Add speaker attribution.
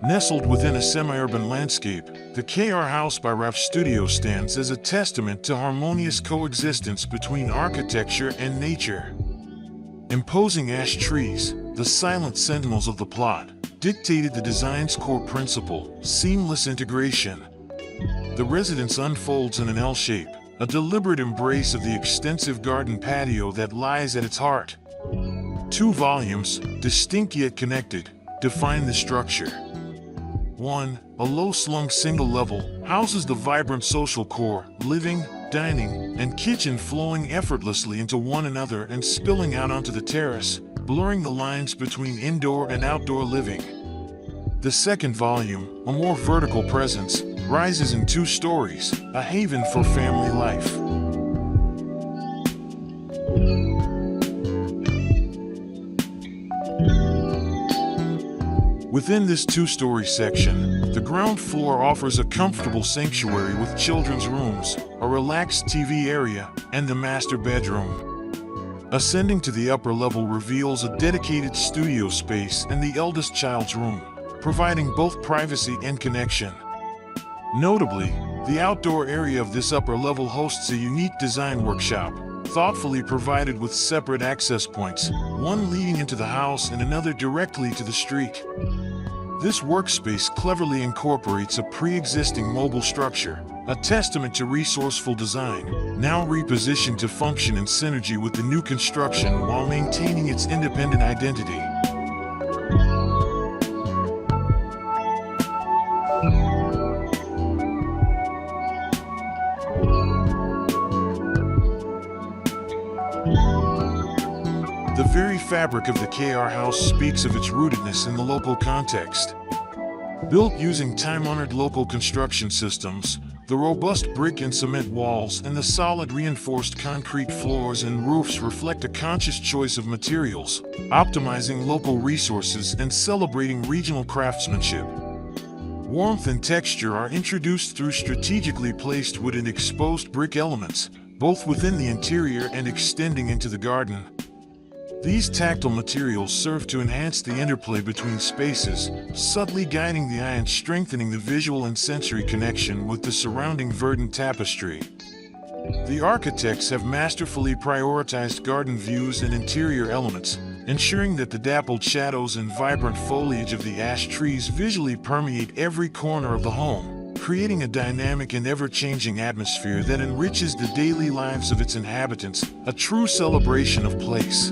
Speaker 1: Nestled within a semi-urban landscape, the KR House by RAVSTUDIO stands as a testament to harmonious coexistence between architecture and nature. Imposing ash trees, the silent sentinels of the plot, dictated the design's core principle: seamless integration. The residence unfolds in an L shape, a deliberate embrace of the extensive garden patio that lies at its heart. Two volumes, distinct yet connected, define the structure. 1. A low-slung single level houses the vibrant social core, living, dining, and kitchen flowing effortlessly into one another and spilling out onto the terrace, blurring the lines between indoor and outdoor living. The second volume, a more vertical presence, rises in 2 stories, a haven for family life. Within this 2-story section, the ground floor offers a comfortable sanctuary with children's rooms, a relaxed TV area, and the master bedroom. Ascending to the upper level reveals a dedicated studio space and the eldest child's room, providing both privacy and connection. Notably, the outdoor area of this upper level hosts a unique design workshop, thoughtfully provided with separate access points, one leading into the house and another directly to the street. This workspace cleverly incorporates a pre-existing mobile structure, a testament to resourceful design, now repositioned to function in synergy with the new construction while maintaining its independent identity. The very fabric of the KR House speaks of its rootedness in the local context. Built using time-honored local construction systems, the robust brick and cement walls and the solid reinforced concrete floors and roofs reflect a conscious choice of materials, optimizing local resources and celebrating regional craftsmanship. Warmth and texture are introduced through strategically placed wood and exposed brick elements, both within the interior and extending into the garden. These tactile materials serve to enhance the interplay between spaces, subtly guiding the eye and strengthening the visual and sensory connection with the surrounding verdant tapestry. The architects have masterfully prioritized garden views and interior elements, ensuring that the dappled shadows and vibrant foliage of the ash trees visually permeate every corner of the home, creating a dynamic and ever-changing atmosphere that enriches the daily lives of its inhabitants, a true celebration of place.